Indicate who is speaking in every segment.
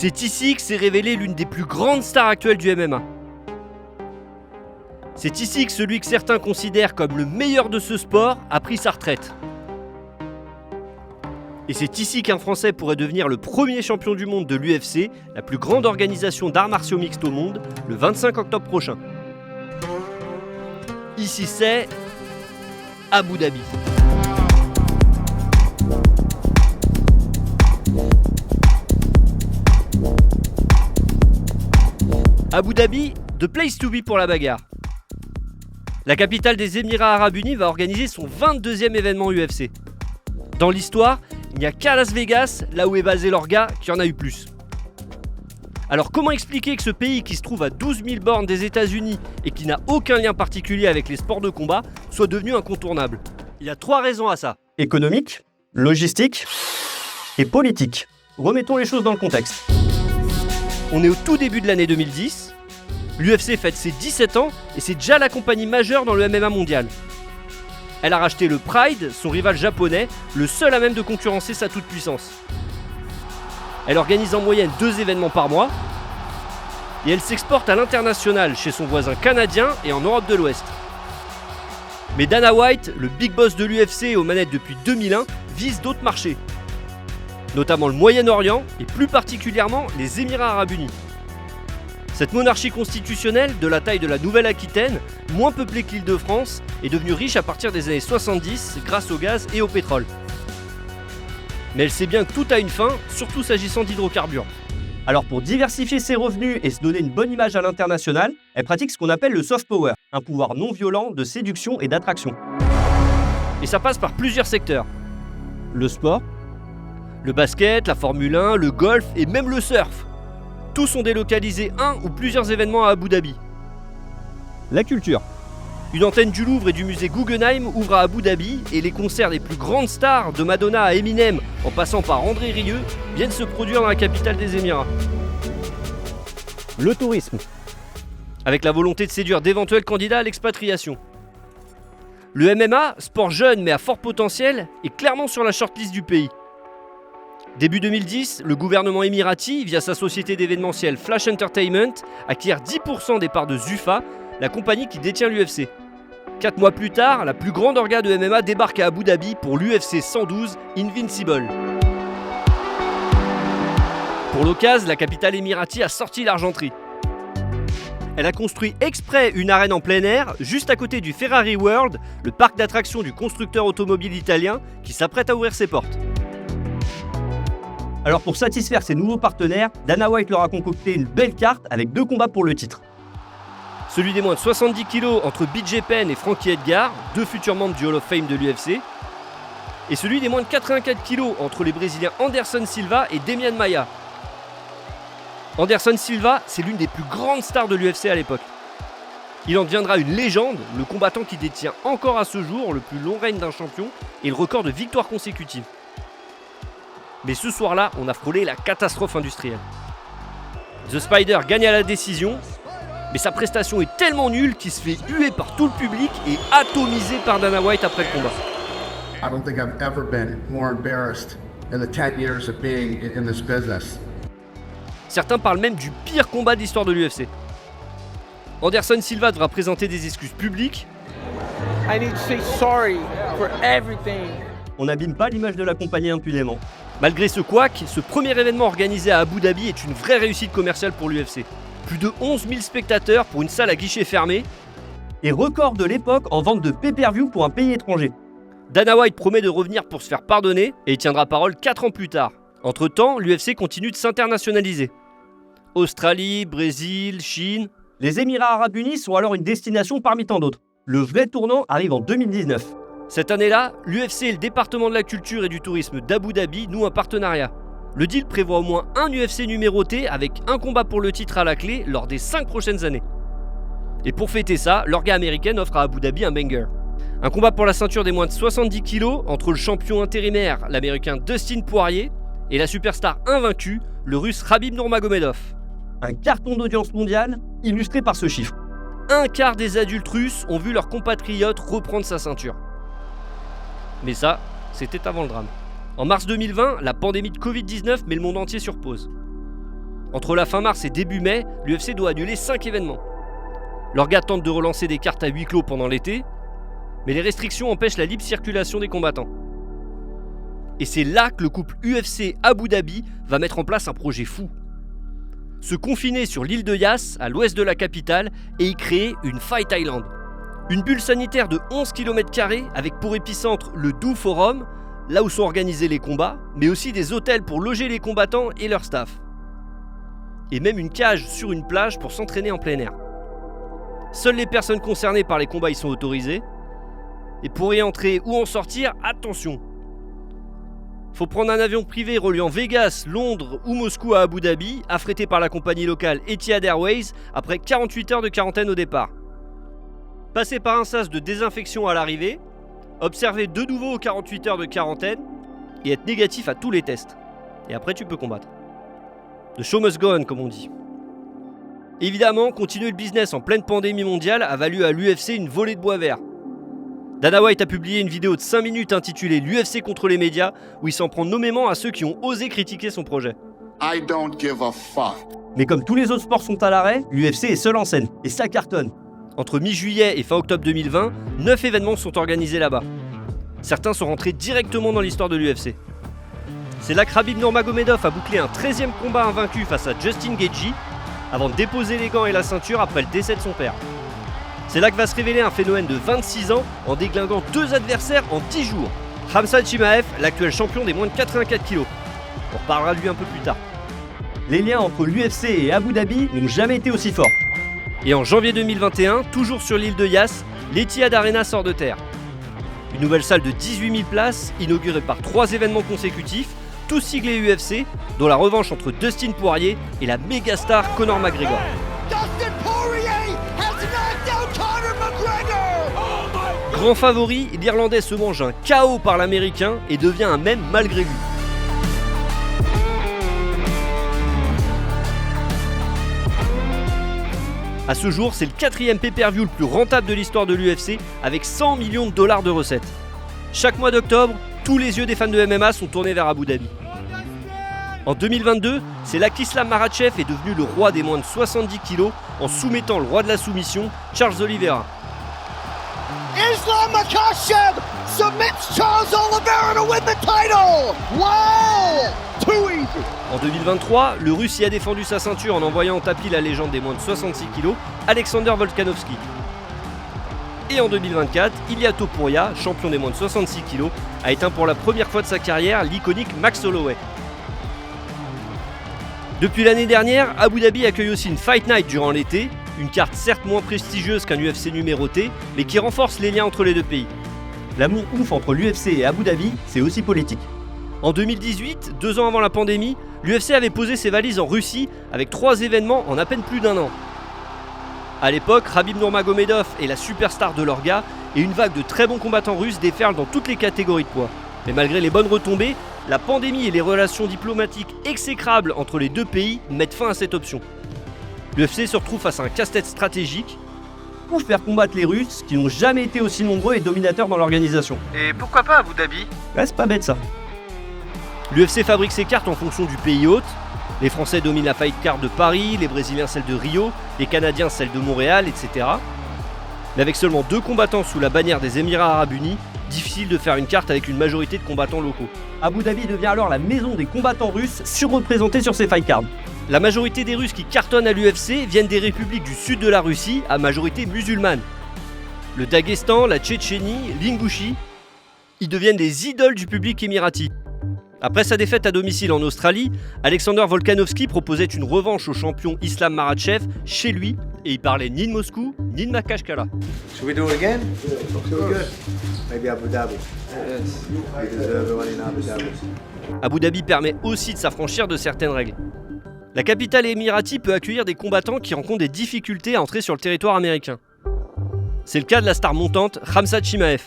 Speaker 1: C'est ici que s'est révélée l'une des plus grandes stars actuelles du MMA. C'est ici que celui que certains considèrent comme le meilleur de ce sport a pris sa retraite. Et c'est ici qu'un Français pourrait devenir le premier champion du monde de l'UFC, la plus grande organisation d'arts martiaux mixtes au monde, le 25 octobre prochain. Ici c'est Abu Dhabi. Abu Dhabi, the place to be pour la bagarre. La capitale des Émirats Arabes Unis va organiser son 22e événement UFC. Dans l'histoire, il n'y a qu'à Las Vegas, là où est basé l'orga, qu'il y en a eu plus. Alors comment expliquer que ce pays qui se trouve à 12 000 bornes des États-Unis et qui n'a aucun lien particulier avec les sports de combat soit devenu incontournable? Il y a 3 raisons à ça.
Speaker 2: Économique, logistique et politique. Remettons les choses dans le contexte.
Speaker 1: On est au tout début de l'année 2010. L'UFC fête ses 17 ans et c'est déjà la compagnie majeure dans le MMA mondial. Elle a racheté le Pride, son rival japonais, le seul à même de concurrencer sa toute-puissance. Elle organise en moyenne 2 événements par mois et elle s'exporte à l'international chez son voisin canadien et en Europe de l'Ouest. Mais Dana White, le big boss de l'UFC aux manettes depuis 2001, vise d'autres marchés, notamment le Moyen-Orient et plus particulièrement les Émirats Arabes Unis. Cette monarchie constitutionnelle, de la taille de la Nouvelle-Aquitaine, moins peuplée que l'Île-de-France, est devenue riche à partir des années 70 grâce au gaz et au pétrole. Mais elle sait bien que tout a une fin, surtout s'agissant d'hydrocarbures.
Speaker 2: Alors pour diversifier ses revenus et se donner une bonne image à l'international, elle pratique ce qu'on appelle le soft power, un pouvoir non violent de séduction et d'attraction.
Speaker 1: Et ça passe par plusieurs secteurs.
Speaker 2: Le sport,
Speaker 1: le basket, la Formule 1, le golf et même le surf. Tous ont délocalisé un ou plusieurs événements à Abu Dhabi.
Speaker 2: la culture.
Speaker 1: Une antenne du Louvre et du musée Guggenheim ouvre à Abu Dhabi et les concerts des plus grandes stars, de Madonna à Eminem, en passant par André Rieu, viennent se produire dans la capitale des Émirats.
Speaker 2: Le tourisme.
Speaker 1: Avec la volonté de séduire d'éventuels candidats à l'expatriation. Le MMA, sport jeune mais à fort potentiel, est clairement sur la shortlist du pays. Début 2010, le gouvernement émirati, via sa société d'événementiel Flash Entertainment, acquiert 10% des parts de Zuffa, la compagnie qui détient l'UFC. 4 mois plus tard, la plus grande orga de MMA débarque à Abu Dhabi pour l'UFC 112 Invincible. Pour l'occasion, la capitale émirati a sorti l'argenterie. Elle a construit exprès une arène en plein air, juste à côté du Ferrari World, le parc d'attractions du constructeur automobile italien qui s'apprête à ouvrir ses portes.
Speaker 2: Alors pour satisfaire ses nouveaux partenaires, Dana White leur a concocté une belle carte avec 2 combats pour le titre.
Speaker 1: Celui des moins de 70 kg entre BJ Penn et Frankie Edgar, 2 futurs membres du Hall of Fame de l'UFC. Et celui des moins de 84 kg entre les Brésiliens Anderson Silva et Demian Maia. Anderson Silva, c'est l'une des plus grandes stars de l'UFC à l'époque. Il en deviendra une légende, le combattant qui détient encore à ce jour le plus long règne d'un champion et le record de victoires consécutives. Mais ce soir-là, on a frôlé la catastrophe industrielle. The Spider gagne à la décision, mais sa prestation est tellement nulle qu'il se fait huer par tout le public et atomisé par Dana White après le combat.
Speaker 3: I don't think I've ever been more embarrassed in the 10 years of being in this business.
Speaker 1: Certains parlent même du pire combat de l'histoire de l'UFC. Anderson Silva devra présenter des excuses publiques.
Speaker 4: I need to say sorry for everything.
Speaker 2: On n'abîme pas l'image de la compagnie impunément.
Speaker 1: Malgré ce couac, ce premier événement organisé à Abu Dhabi est une vraie réussite commerciale pour l'UFC. Plus de 11 000 spectateurs pour une salle à guichet fermé.
Speaker 2: Et record de l'époque en vente de pay-per-view pour un pays étranger.
Speaker 1: Dana White promet de revenir pour se faire pardonner et il tiendra parole 4 ans plus tard. Entre-temps, l'UFC continue de s'internationaliser. Australie, Brésil, Chine.
Speaker 2: Les Émirats Arabes Unis sont alors une destination parmi tant d'autres. Le vrai tournant arrive en 2019.
Speaker 1: Cette année-là, l'UFC et le département de la culture et du tourisme d'Abu Dhabi nouent un partenariat. Le deal prévoit au moins un UFC numéroté avec un combat pour le titre à la clé lors des 5 prochaines années. Et pour fêter ça, l'orga américaine offre à Abu Dhabi un banger. Un combat pour la ceinture des moins de 70 kg entre le champion intérimaire, l'américain Dustin Poirier, et la superstar invaincue, le russe Khabib Nurmagomedov.
Speaker 2: Un carton d'audience mondiale illustré par ce chiffre.
Speaker 1: Un quart des adultes russes ont vu leur compatriote reprendre sa ceinture. Mais ça, c'était avant le drame. En mars 2020, la pandémie de Covid-19 met le monde entier sur pause. Entre la fin mars et début mai, l'UFC doit annuler 5 événements. L'orga tente de relancer des cartes à huis clos pendant l'été, mais les restrictions empêchent la libre circulation des combattants. Et c'est là que le couple UFC Abu Dhabi va mettre en place un projet fou. Se confiner sur l'île de Yas, à l'ouest de la capitale, et y créer une Fight Island. Une bulle sanitaire de 11 km² avec pour épicentre le Do Forum, là où sont organisés les combats, mais aussi des hôtels pour loger les combattants et leur staff. Et même une cage sur une plage pour s'entraîner en plein air. Seules les personnes concernées par les combats y sont autorisées. Et pour y entrer ou en sortir, attention! Faut prendre un avion privé reliant Vegas, Londres ou Moscou à Abu Dhabi, affrété par la compagnie locale Etihad Airways, après 48 heures de quarantaine au départ. Passer par un sas de désinfection à l'arrivée, observer de nouveau 48 heures de quarantaine et être négatif à tous les tests. Et après tu peux combattre. The show must go on, comme on dit. Évidemment, continuer le business en pleine pandémie mondiale a valu à l'UFC une volée de bois vert. Dana White a publié une vidéo de 5 minutes intitulée l'UFC contre les médias, où il s'en prend nommément à ceux qui ont osé critiquer son projet.
Speaker 5: I don't give a fuck.
Speaker 2: Mais comme tous les autres sports sont à l'arrêt, l'UFC est seul en scène, et ça cartonne.
Speaker 1: Entre mi-juillet et fin octobre 2020, 9 événements sont organisés là-bas. Certains sont rentrés directement dans l'histoire de l'UFC. C'est là que Khabib Nurmagomedov a bouclé un 13e combat invaincu face à Justin Gaethje, avant de déposer les gants et la ceinture après le décès de son père. C'est là que va se révéler un phénomène de 26 ans en déglinguant 2 adversaires en 10 jours. Khamzat Chimaev, l'actuel champion des moins de 84 kg. On reparlera de lui un peu plus tard.
Speaker 2: Les liens entre l'UFC et Abu Dhabi n'ont jamais été aussi forts.
Speaker 1: Et en janvier 2021, toujours sur l'île de Yas, l'Etihad Arena sort de terre. Une nouvelle salle de 18 000 places, inaugurée par 3 événements consécutifs, tous siglés UFC, dont la revanche entre Dustin Poirier et la méga star Conor McGregor. Grand favori, l'Irlandais se mange un KO par l'Américain et devient un mème malgré lui. A ce jour, c'est le 4e pay-per-view le plus rentable de l'histoire de l'UFC avec 100 millions de dollars de recettes. Chaque mois d'octobre, tous les yeux des fans de MMA sont tournés vers Abu Dhabi. En 2022, c'est là qu'Islam Makhachev est devenu le roi des moins de 70 kg en soumettant le roi de la soumission, Charles Oliveira.
Speaker 6: Islam Makhachev submits Charles Oliveira to win the title! Wow! Too easy!
Speaker 1: En 2023, le Russe y a défendu sa ceinture en envoyant au tapis la légende des moins de 66 kg, Alexander Volkanovski. Et en 2024, Ilia Topuria, champion des moins de 66 kg, a éteint pour la première fois de sa carrière l'iconique Max Holloway. Depuis l'année dernière, Abu Dhabi accueille aussi une Fight Night durant l'été, une carte certes moins prestigieuse qu'un UFC numéroté, mais qui renforce les liens entre les deux pays.
Speaker 2: L'amour ouf entre l'UFC et Abu Dhabi, c'est aussi politique.
Speaker 1: En 2018, 2 ans avant la pandémie, l'UFC avait posé ses valises en Russie avec 3 événements en à peine plus d'1 an. A l'époque, Khabib Nurmagomedov est la superstar de l'orga et une vague de très bons combattants russes déferle dans toutes les catégories de poids. Mais malgré les bonnes retombées, la pandémie et les relations diplomatiques exécrables entre les deux pays mettent fin à cette option. L'UFC se retrouve face à un casse-tête stratégique.
Speaker 2: Pour faire combattre les Russes qui n'ont jamais été aussi nombreux et dominateurs dans l'organisation.
Speaker 7: Et pourquoi pas Abu Dhabi?
Speaker 2: Ouais, c'est pas bête ça.
Speaker 1: L'UFC fabrique ses cartes en fonction du pays hôte. Les Français dominent la fight card de Paris, les Brésiliens celle de Rio, les Canadiens celle de Montréal, etc. Mais avec seulement 2 combattants sous la bannière des Émirats Arabes Unis, difficile de faire une carte avec une majorité de combattants locaux.
Speaker 2: Abu Dhabi devient alors la maison des combattants russes surreprésentés sur ces fight cards.
Speaker 1: La majorité des Russes qui cartonnent à l'UFC viennent des républiques du sud de la Russie, à majorité musulmane. Le Daghestan, la Tchétchénie, l'Ingouchie, ils deviennent des idoles du public émirati. Après sa défaite à domicile en Australie, Alexander Volkanovski proposait une revanche au champion Islam Makhachev chez lui, et il parlait ni de Moscou, ni de Makhachev.
Speaker 7: Should we do it again?
Speaker 8: Maybe Abu Dhabi. We deserve a win in Abu Dhabi.
Speaker 1: Abu Dhabi permet aussi de s'affranchir de certaines règles. La capitale émirati peut accueillir des combattants qui rencontrent des difficultés à entrer sur le territoire américain. C'est le cas de la star montante Khamzat Chimaev.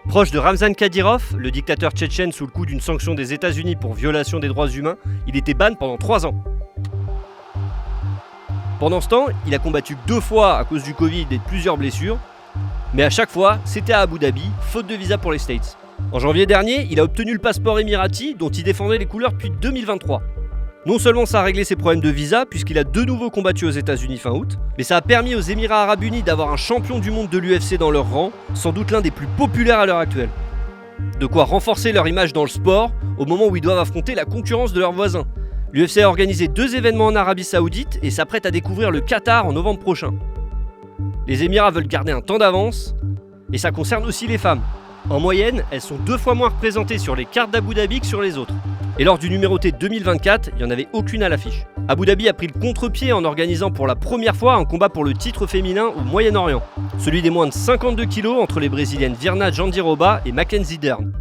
Speaker 1: Proche de Ramzan Kadyrov, le dictateur tchétchène sous le coup d'une sanction des États-Unis pour violation des droits humains, il était ban pendant 3 ans. Pendant ce temps, il a combattu 2 fois à cause du Covid et de plusieurs blessures, mais à chaque fois, c'était à Abu Dhabi, faute de visa pour les States. En janvier dernier, il a obtenu le passeport émirati dont il défendait les couleurs depuis 2023. Non seulement ça a réglé ses problèmes de visa, puisqu'il a de nouveau combattu aux États-Unis fin août, mais ça a permis aux Émirats Arabes Unis d'avoir un champion du monde de l'UFC dans leur rang, sans doute l'un des plus populaires à l'heure actuelle. De quoi renforcer leur image dans le sport, au moment où ils doivent affronter la concurrence de leurs voisins. L'UFC a organisé 2 événements en Arabie Saoudite et s'apprête à découvrir le Qatar en novembre prochain. Les Émirats veulent garder un temps d'avance, et ça concerne aussi les femmes. En moyenne, elles sont 2 fois moins représentées sur les cartes d'Abu Dhabi que sur les autres. Et lors du numéroté 2024, il n'y en avait aucune à l'affiche. Abu Dhabi a pris le contre-pied en organisant pour la première fois un combat pour le titre féminin au Moyen-Orient. Celui des moins de 52 kg entre les brésiliennes Virna Jandiroba et Mackenzie Dern.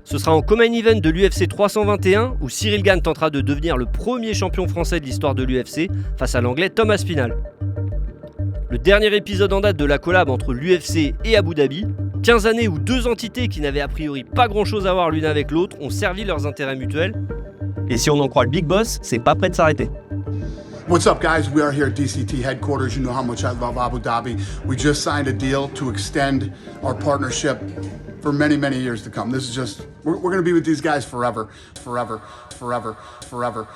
Speaker 1: Ce sera en co-main event de l'UFC 321 où Cyril Gane tentera de devenir le premier champion français de l'histoire de l'UFC face à l'anglais Tom Aspinall. Le dernier épisode en date de la collab entre l'UFC et Abu Dhabi, 15 années où 2 entités qui n'avaient a priori pas grand chose à voir l'une avec l'autre ont servi leurs intérêts mutuels.
Speaker 2: Et si on en croit le Big Boss, c'est pas prêt de s'arrêter.
Speaker 3: What's up, guys? We are here at DCT headquarters. You know how much I love Abu Dhabi. We just signed a deal to extend our partnership for many, many years to come. This is just, we're going to be with these guys forever, forever, forever, forever.